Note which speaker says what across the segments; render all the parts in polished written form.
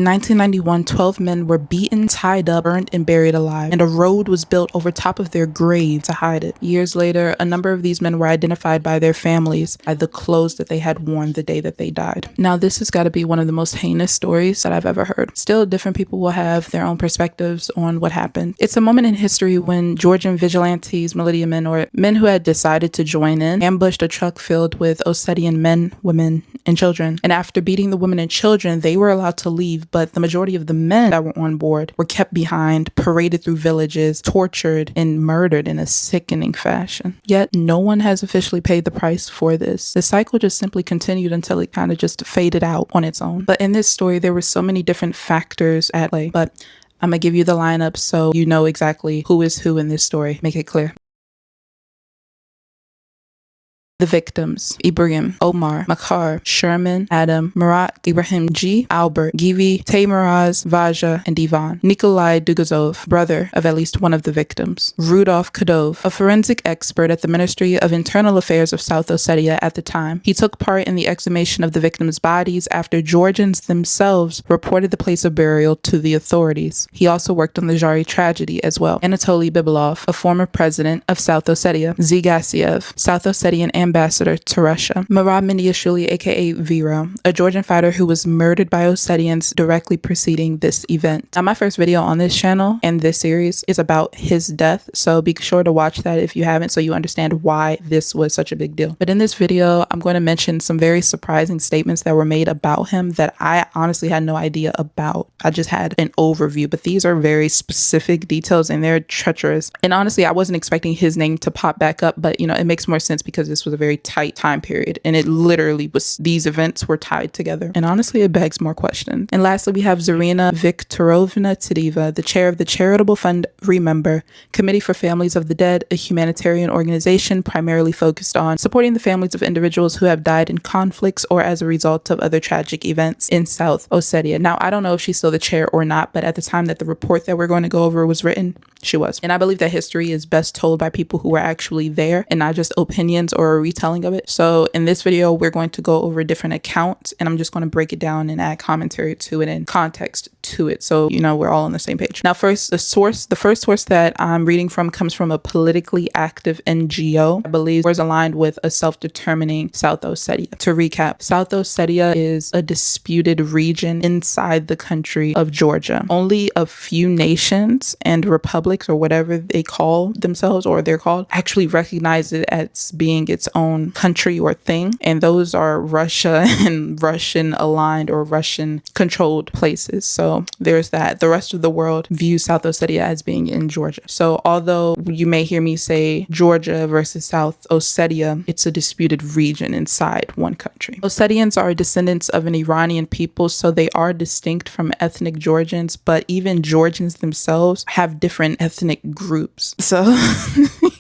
Speaker 1: In 1991, 12 men were beaten, tied up, burned, and buried alive, and a road was built over top of their grave to hide it. Years later, a number of these men were identified by their families by the clothes that they had worn the day that they died. Now, this has got to be one of the most heinous stories that I've ever heard. Still, different people will have their own perspectives on what happened. It's a moment in history when Georgian vigilantes, militia men, or men who had decided to join in, ambushed a truck filled with Ossetian men, women, and children. And after beating the women and children, they were allowed to leave, but the majority of the men that were on board were kept behind, paraded through villages, tortured, and murdered in a sickening fashion. Yet no one has officially paid the price for this. The cycle just simply continued until it kind of just faded out on its own. But in this story, there were so many different factors at play. But I'm gonna give you the lineup so you know exactly who is who in this story. Make it clear. The victims: Ibrahim, Omar, Makar, Sherman, Adam, Murat, Ibrahim G, Albert, Givi, Teymuraz, Vaja, and Ivan. Nikolai Dugazov, brother of at least one of the victims. Rudolf Kadov, a forensic expert at the Ministry of Internal Affairs of South Ossetia at the time. He took part in the exhumation of the victims' bodies after Georgians themselves reported the place of burial to the authorities. He also worked on the Zhari tragedy as well. Anatoly Bibilov, a former president of South Ossetia. Zigasiev, South Ossetian ambassador to Russia. Murad Mindiashvili, aka Vero, a Georgian fighter who was murdered by Ossetians directly preceding this event. Now, my first video on this channel and this series is about his death, so be sure to watch that if you haven't so you understand why this was such a big deal. But in this video, I'm going to mention some very surprising statements that were made about him that I honestly had no idea about. I just had an overview, but these are very specific details and they're treacherous. And honestly, I wasn't expecting his name to pop back up, but you know, it makes more sense because this was a very tight time period and it literally was, these events were tied together, and honestly it begs more questions. And lastly, we have Zarina Viktorovna Tediva, the chair of the charitable fund Remember Committee for Families of the Dead, a humanitarian organization primarily focused on supporting the families of individuals who have died in conflicts or as a result of other tragic events in South Ossetia. Now, I don't know if she's still the chair or not, but at the time that the report that we're going to go over was written, she was. And I believe that history is best told by people who were actually there and not just opinions or a retelling of it. So in this video, we're going to go over different accounts and I'm just going to break it down and add commentary to it and context to it, so you know we're all on the same page. Now, first, the first source that I'm reading from comes from a politically active NGO. I believe was aligned with a self-determining South Ossetia. To recap, South Ossetia is a disputed region inside the country of Georgia. Only a few nations and republics, or whatever they call themselves or they're called, actually recognize it as being its own country or thing, and those are Russia and Russian aligned or Russian controlled places. So there's that. The rest of the world views South Ossetia as being in Georgia. So although you may hear me say Georgia versus South Ossetia, it's a disputed region inside one country. Ossetians are descendants of an Iranian people, so they are distinct from ethnic Georgians, but even Georgians themselves have different ethnic groups. So,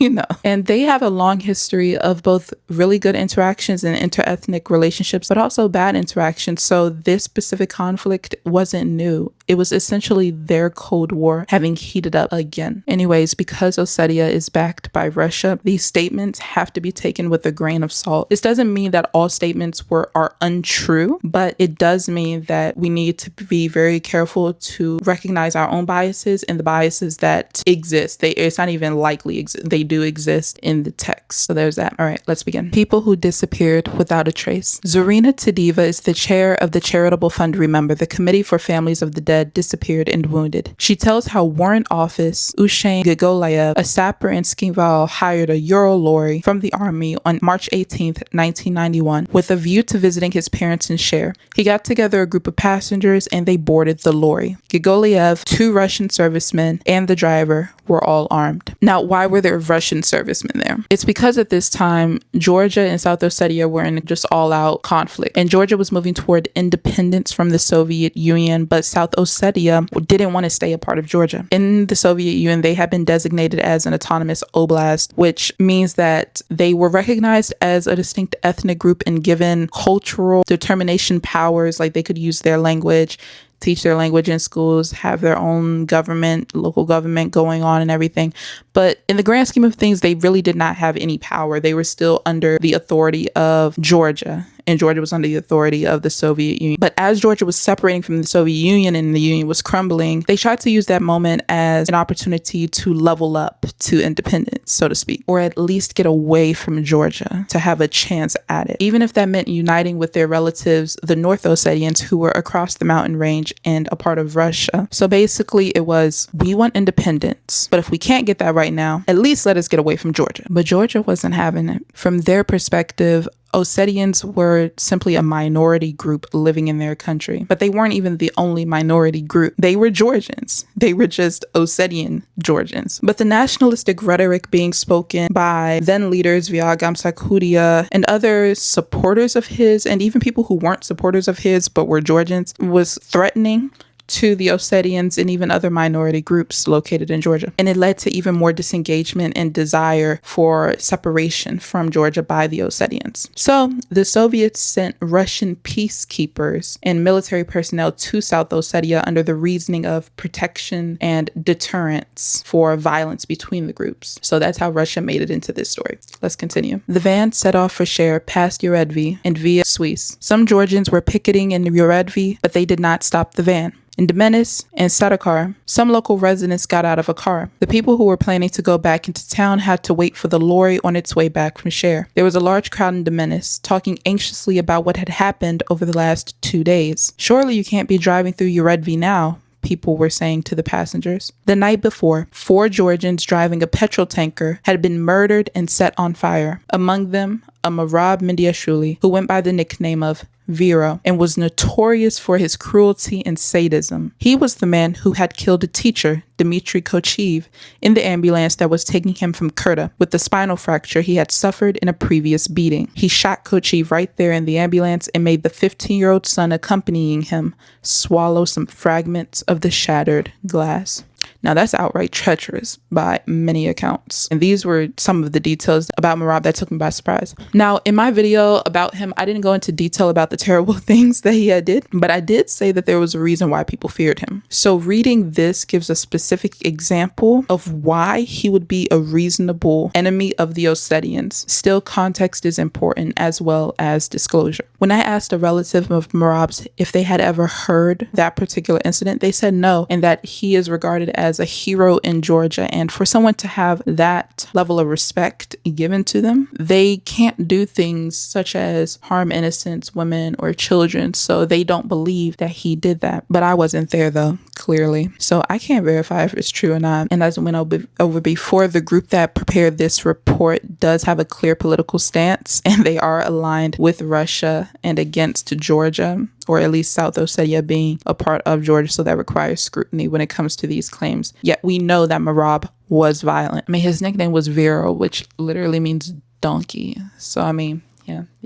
Speaker 1: you know, and they have a long history of both really good interactions and interethnic relationships, but also bad interactions. So this specific conflict wasn't new. It was essentially their Cold War having heated up again. Anyways, because Ossetia is backed by Russia, these statements have to be taken with a grain of salt. This doesn't mean that all statements are untrue, but it does mean that we need to be very careful to recognize our own biases and the biases that exist. It's not even likely they do exist in the text. So there's that. All right, let's begin. People who disappeared without a trace. Zarina Tediva is the chair of the charitable fund Remember, the Committee for Families of the Dead, disappeared and wounded. She tells how Warrant Office Ushain Gigolayev, a sapper in Skinval, hired a Euro lorry from the army on March 18th, 1991, with a view to visiting his parents in Share. He got together a group of passengers and they boarded the lorry. Gigolayev, 2 Russian servicemen, and the driver were all armed. Now, why were there Russian servicemen there? It's because at this time, Georgia and South Ossetia were in just all-out conflict, and Georgia was moving toward independence from the Soviet Union, but South Ossetia didn't want to stay a part of Georgia. In the Soviet Union, they had been designated as an autonomous oblast, which means that they were recognized as a distinct ethnic group and given cultural determination powers, like they could use their language, teach their language in schools, have their own government, local government going on and everything. But in the grand scheme of things, they really did not have any power. They were still under the authority of Georgia, and Georgia was under the authority of the Soviet Union. But as Georgia was separating from the Soviet Union and the Union was crumbling, they tried to use that moment as an opportunity to level up to independence, so to speak, or at least get away from Georgia to have a chance at it. Even if that meant uniting with their relatives, the North Ossetians, who were across the mountain range and a part of Russia. So basically it was, we want independence, but if we can't get that right now, at least let us get away from Georgia. But Georgia wasn't having it. From their perspective, Ossetians were simply a minority group living in their country, but they weren't even the only minority group. They were Georgians. They were just Ossetian Georgians. But the nationalistic rhetoric being spoken by then leaders Vyag Gamsakhurdia and other supporters of his, and even people who weren't supporters of his but were Georgians, was threatening to the Ossetians and even other minority groups located in Georgia. And it led to even more disengagement and desire for separation from Georgia by the Ossetians. So the Soviets sent Russian peacekeepers and military personnel to South Ossetia under the reasoning of protection and deterrence for violence between the groups. So that's how Russia made it into this story. Let's continue. The van set off for Cher past Uredvi and via Suisse. Some Georgians were picketing in Uredvi, but they did not stop the van. In Demenis and Sadakar, some local residents got out of a car. The people who were planning to go back into town had to wait for the lorry on its way back from Cher. There was a large crowd in Demenis, talking anxiously about what had happened over the last 2 days. Surely you can't be driving through Uredvi now, people were saying to the passengers. The night before, 4 Georgians driving a petrol tanker had been murdered and set on fire. Among them, a Merab Mindiashvili, who went by the nickname of Vero and was notorious for his cruelty and sadism. He was the man who had killed a teacher, Dmitry Kochiv, in the ambulance that was taking him from Kurta with the spinal fracture he had suffered in a previous beating. He shot Kochiv right there in the ambulance and made the 15-year-old son accompanying him swallow some fragments of the shattered glass. Now that's outright treacherous by many accounts. And these were some of the details about Merab that took me by surprise. Now, in my video about him, I didn't go into detail about the terrible things that he had did, but I did say that there was a reason why people feared him. So reading this gives a specific example of why he would be a reasonable enemy of the Ossetians. Still, context is important as well as disclosure. When I asked a relative of Merab's if they had ever heard that particular incident, they said no, and that he is regarded as a hero in Georgia. And for someone to have that level of respect given to them, they can't do things such as harm innocents, women, or children. So they don't believe that he did that. But I wasn't there though, clearly. So I can't verify if it's true or not. And as I went over before, the group that prepared this report does have a clear political stance, and they are aligned with Russia and against Georgia, or at least South Ossetia being a part of Georgia. So that requires scrutiny when it comes to these claims. Yet we know that Merab was violent. I mean, his nickname was Vero, which literally means donkey. So, I mean,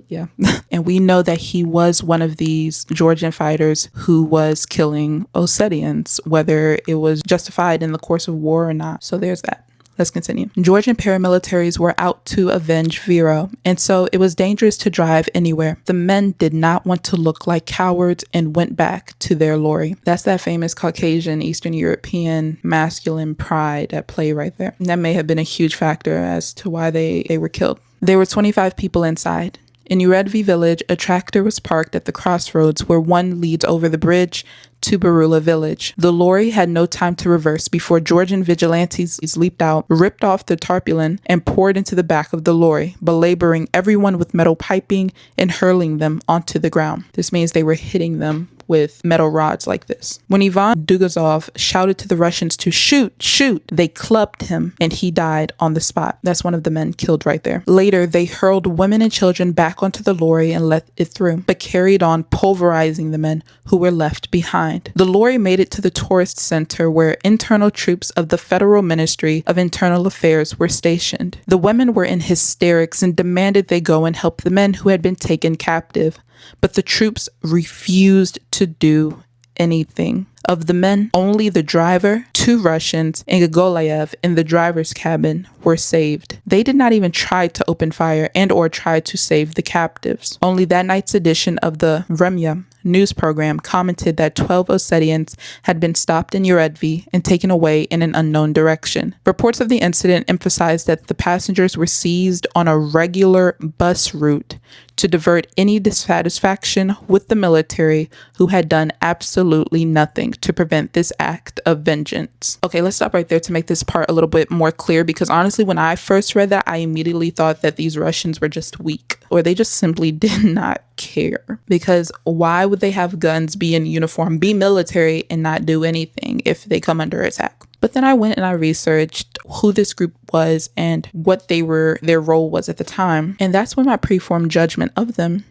Speaker 1: yeah. And we know that he was one of these Georgian fighters who was killing Ossetians, whether it was justified in the course of war or not. So there's that. Let's continue. Georgian paramilitaries were out to avenge Vero, and so it was dangerous to drive anywhere. The men did not want to look like cowards and went back to their lorry. That's that famous Caucasian, Eastern European masculine pride at play right there. And that may have been a huge factor as to why they were killed. There were 25 people inside. In Uredvi village, a tractor was parked at the crossroads where one leads over the bridge to Barula village. The lorry had no time to reverse before Georgian vigilantes leaped out, ripped off the tarpaulin, and poured into the back of the lorry, belaboring everyone with metal piping and hurling them onto the ground. This means they were hitting them with metal rods like this. When Ivan Dugazov shouted to the Russians to shoot, they clubbed him and he died on the spot. That's one of the men killed right there. Later, they hurled women and children back onto the lorry and let it through, but carried on pulverizing the men who were left behind. The lorry made it to the tourist center where internal troops of the Federal Ministry of Internal Affairs were stationed. The women were in hysterics and demanded they go and help the men who had been taken captive. But the troops refused to do anything. Of the men, only the driver, 2 Russians, and Gogolayev in the driver's cabin were saved. They did not even try to open fire and or try to save the captives. Only that night's edition of the Vremya news program commented that 12 Ossetians had been stopped in Uredvi and taken away in an unknown direction. Reports of the incident emphasized that the passengers were seized on a regular bus route to divert any dissatisfaction with the military, who had done absolutely nothing to prevent this act of vengeance. Okay, let's stop right there to make this part a little bit more clear, because honestly, when I first read that, I immediately thought that these Russians were just weak, or they just simply did not care. Because why would they have guns, be in uniform, be military, and not do anything if they come under attack? But then I went and I researched who this group was and what their role was at the time. And that's when my preformed judgment of them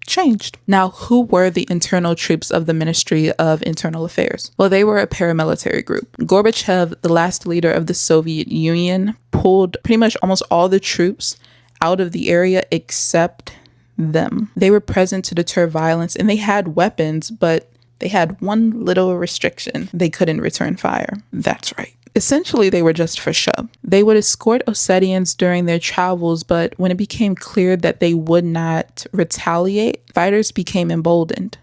Speaker 1: changed. Now, who were the internal troops of the Ministry of Internal Affairs? Well, they were a paramilitary group. Gorbachev, the last leader of the Soviet Union, pulled pretty much almost all the troops out of the area except them. They were present to deter violence, and they had weapons, but they had one little restriction: they couldn't return fire. That's right. Essentially, they were just for show. They would escort Ossetians during their travels, but when it became clear that they would not retaliate, fighters became emboldened.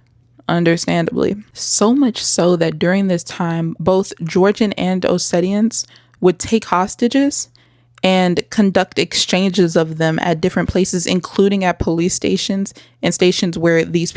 Speaker 1: Understandably. So much so that during this time, both Georgian and Ossetians would take hostages and conduct exchanges of them at different places, including at police stations and stations where these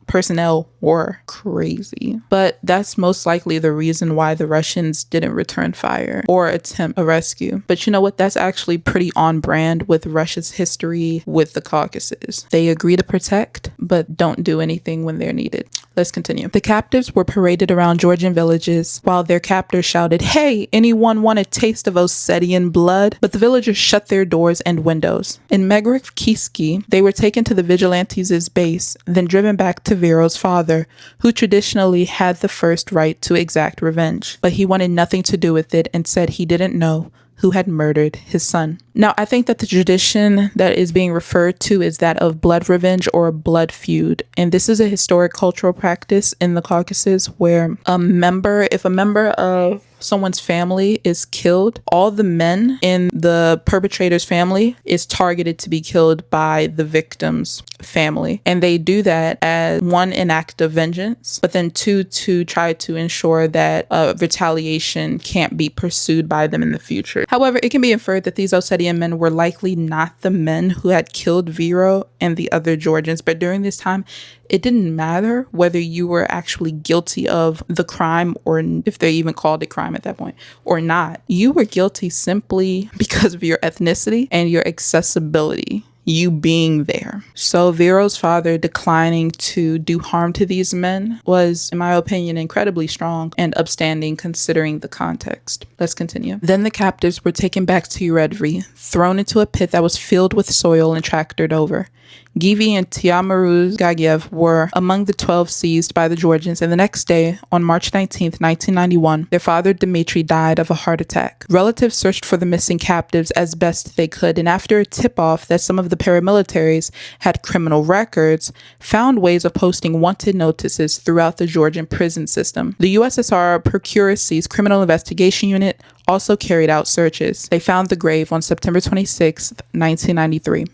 Speaker 1: personnel were crazy. But that's most likely the reason why the Russians didn't return fire or attempt a rescue. But you know what? That's actually pretty on brand with Russia's history with the Caucasus. They agree to protect, but don't do anything when they're needed. Let's continue. The captives were paraded around Georgian villages while their captors shouted, "Hey, anyone want a taste of Ossetian blood?" But the villagers shut their doors and windows. In Megrikivki, they were taken to the vigilantes' base, then driven back to Vero's father, who traditionally had the first right to exact revenge. But he wanted nothing to do with it and said he didn't know who had murdered his son. Now, I think that the tradition that is being referred to is that of blood revenge or blood feud. And this is a historic cultural practice in the Caucasus where if a member of someone's family is killed, all the men in the perpetrator's family is targeted to be killed by the victim's family. And they do that as one, an act of vengeance, but then two, to try to ensure that retaliation can't be pursued by them in the future. However, it can be inferred that these Ossetian men were likely not the men who had killed Vero and the other Georgians, but during this time, it didn't matter whether you were actually guilty of the crime, or if they even called it crime at that point or not. You were guilty simply because of your ethnicity and your accessibility, you being there. So Vero's father declining to do harm to these men was, in my opinion, incredibly strong and upstanding considering the context. Let's continue. Then the captives were taken back to Uredvi, thrown into a pit that was filled with soil and tractored over. Givi and Tiamaruz Gagiev were among the 12 seized by the Georgians, and the next day, on March 19, 1991, their father Dmitry died of a heart attack. Relatives searched for the missing captives as best they could, and after a tip-off that some of the paramilitaries had criminal records, found ways of posting wanted notices throughout the Georgian prison system. The USSR Procuracy's Criminal Investigation Unit also carried out searches. They found the grave on September 26, 1993.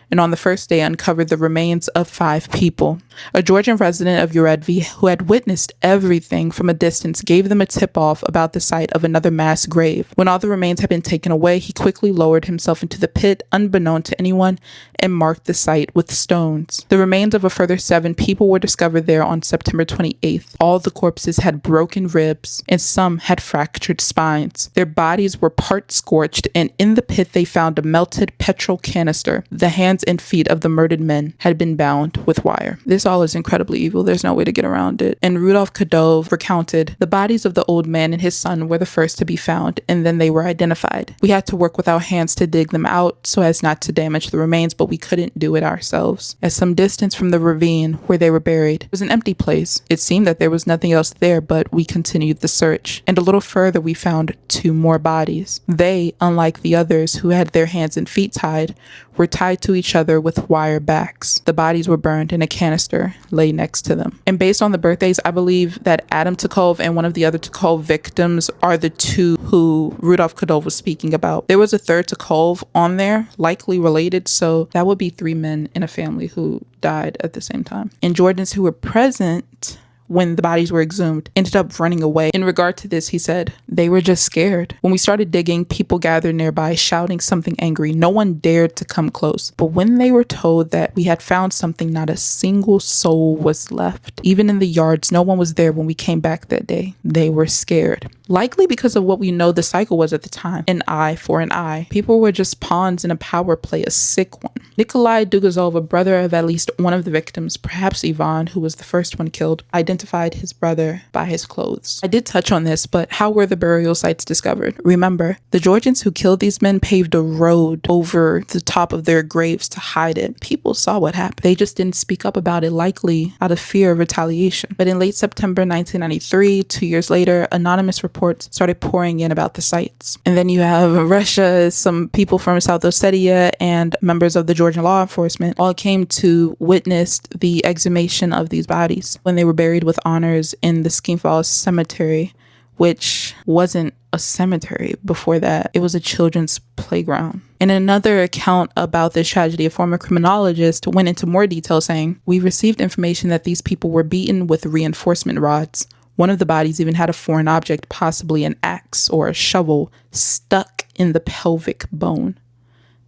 Speaker 1: And on the first day uncovered the remains of 5 people. A Georgian resident of Uredvi who had witnessed everything from a distance gave them a tip-off about the site of another mass grave. When all the remains had been taken away, he quickly lowered himself into the pit, unbeknown to anyone, and marked the site with stones. The remains of a further 7 people were discovered there on September 28th. All the corpses had broken ribs, and some had fractured spines. Their bodies were part scorched, and in the pit they found a melted petrol canister. The hands and feet of the murdered men had been bound with wire. This all is incredibly evil. There's no way to get around it. And Rudolf Kadov recounted, the bodies of the old man and his son were the first to be found, and then they were identified. We had to work with our hands to dig them out so as not to damage the remains, but we couldn't do it ourselves. At some distance from the ravine where they were buried was an empty place. It seemed that there was nothing else there, but we continued the search. And a little further we found 2 more bodies. They, unlike the others who had their hands and feet tied, were tied to each each other with wire backs. The bodies were burned and a canister lay next to them. And based on the birthdays, I believe that Adam Tukhov and one of the other Tukhov victims are the two who Rudolf Kadol was speaking about. There was a third Tukhov on there, likely related, so that would be 3 men in a family who died at the same time. And Georgians who were present when the bodies were exhumed ended up running away. In regard to this, he said, they were just scared. When we started digging, people gathered nearby shouting something angry. No one dared to come close. But when they were told that we had found something, not a single soul was left. Even in the yards, no one was there when we came back that day. They were scared. Likely because of what we know the cycle was at the time. An eye for an eye. People were just pawns in a power play, a sick one. Nikolai Dugazov, a brother of at least one of the victims, perhaps Ivan, who was the first one killed, identified his brother by his clothes. I did touch on this, but how were the burial sites discovered? Remember, the Georgians who killed these men paved a road over the top of their graves to hide it. People saw what happened. They just didn't speak up about it, likely out of fear of retaliation. But in late September 1993, 2 years later, anonymous reports started pouring in about the sites. And then you have Russia, some people from South Ossetia, and members of the Georgian law enforcement all came to witness the exhumation of these bodies when they were buried with honors in the Skinfall Cemetery, which wasn't a cemetery before that. It was a children's playground. In another account about this tragedy, a former criminologist went into more detail saying, "We received information that these people were beaten with reinforcement rods. One of the bodies even had a foreign object, possibly an axe or a shovel, stuck in the pelvic bone.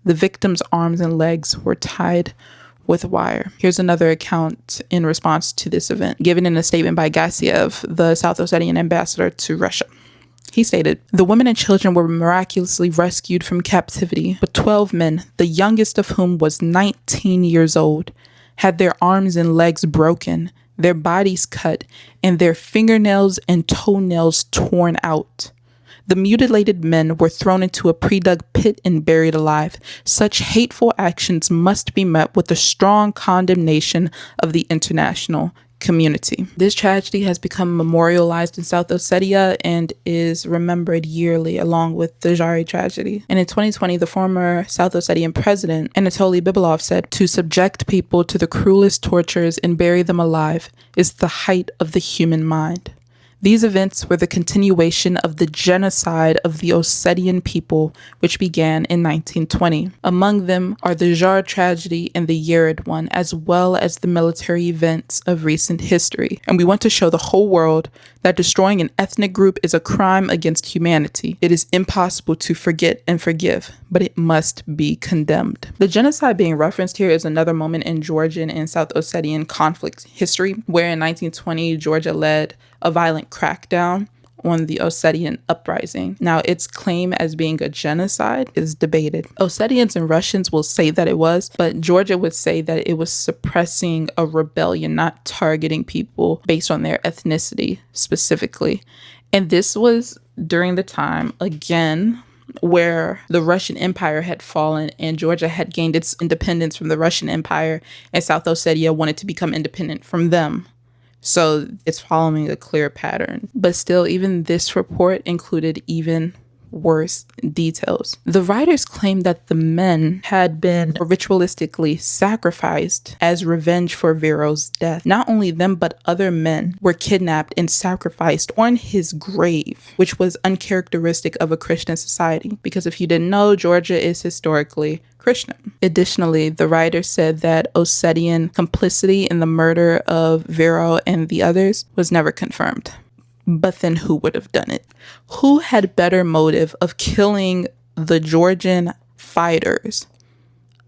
Speaker 1: The victim's arms and legs were tied with wire." Here's another account in response to this event, given in a statement by Gassiev, the South Ossetian ambassador to Russia. He stated, "The women and children were miraculously rescued from captivity, but 12 men, the youngest of whom was 19 years old, had their arms and legs broken, their bodies cut, and their fingernails and toenails torn out. The mutilated men were thrown into a pre-dug pit and buried alive. Such hateful actions must be met with a strong condemnation of the international community." This tragedy has become memorialized in South Ossetia and is remembered yearly along with the Zhari tragedy. And in 2020, the former South Ossetian president, Anatoly Bibalov, said, "To subject people to the cruelest tortures and bury them alive is the height of the human mind. These events were the continuation of the genocide of the Ossetian people, which began in 1920. Among them are the Zhar tragedy and the Yered one, as well as the military events of recent history. And we want to show the whole world that destroying an ethnic group is a crime against humanity. It is impossible to forget and forgive, but it must be condemned." The genocide being referenced here is another moment in Georgian and South Ossetian conflict history, where in 1920, Georgia led a violent crackdown on the Ossetian uprising. Now, its claim as being a genocide is debated. Ossetians and Russians will say that it was, but Georgia would say that it was suppressing a rebellion, not targeting people based on their ethnicity specifically. And this was during the time, again, where the Russian Empire had fallen and Georgia had gained its independence from the Russian Empire, and South Ossetia wanted to become independent from them. So it's following a clear pattern. But still, even this report included even worse details. The writers claim that the men had been ritualistically sacrificed as revenge for Vero's death. Not only them, but other men were kidnapped and sacrificed on his grave, which was uncharacteristic of a Christian society. Because if you didn't know, Georgia is historically Christian. Additionally, the writer said that Ossetian complicity in the murder of Vero and the others was never confirmed. But then who would have done it? Who had better motive of killing the Georgian fighters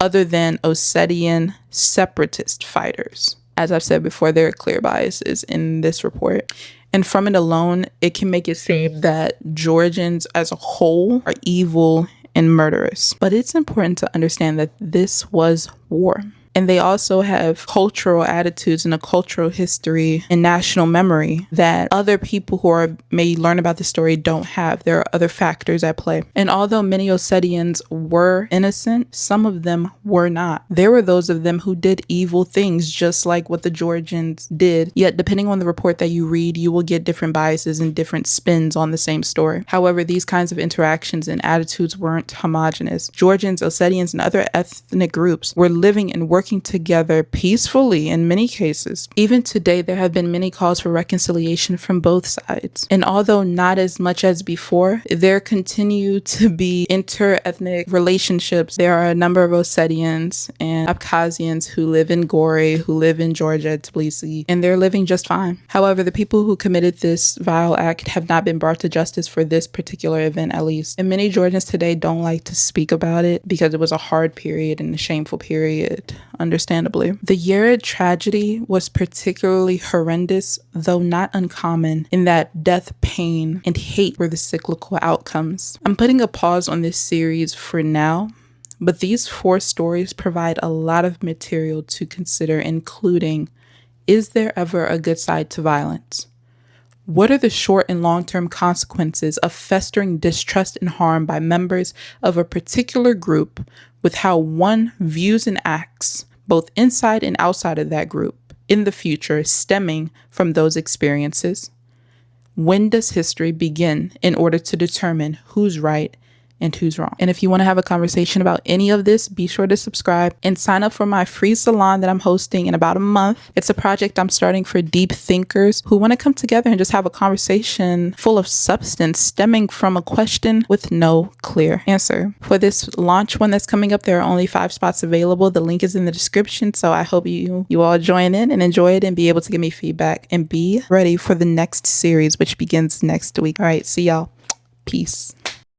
Speaker 1: other than Ossetian separatist fighters? As I've said before, there are clear biases in this report. And from it alone, it can make it seem that Georgians as a whole are evil and murderous. But it's important to understand that this was war. And they also have cultural attitudes and a cultural history and national memory that other people who may learn about the story don't have. There are other factors at play. And although many Ossetians were innocent, some of them were not. There were those of them who did evil things, just like what the Georgians did. Yet, depending on the report that you read, you will get different biases and different spins on the same story. However, these kinds of interactions and attitudes weren't homogenous. Georgians, Ossetians, and other ethnic groups were living and working together peacefully in many cases. Even today, there have been many calls for reconciliation from both sides. And although not as much as before, there continue to be inter-ethnic relationships. There are a number of Ossetians and Abkhazians who live in Gori, who live in Georgia, Tbilisi, and they're living just fine. However, the people who committed this vile act have not been brought to justice for this particular event, at least. And many Georgians today don't like to speak about it because it was a hard period and a shameful period, understandably. The Yerid tragedy was particularly horrendous, though not uncommon, in that death, pain, and hate were the cyclical outcomes. I'm putting a pause on this series for now, but these 4 stories provide a lot of material to consider, including, is there ever a good side to violence? What are the short and long-term consequences of festering distrust and harm by members of a particular group with how one views and acts, both inside and outside of that group, in the future stemming from those experiences? When does history begin in order to determine who's right and who's wrong? And if you want to have a conversation about any of this, be sure to subscribe and sign up for my free salon that I'm hosting in about a month. It's a project I'm starting for deep thinkers who want to come together and just have a conversation full of substance stemming from a question with no clear answer. For this launch one that's coming up, there are only 5 spots available. The link is in the description, so I hope you all join in and enjoy it and be able to give me feedback and be ready for the next series, which begins next week. All right, see y'all. Peace.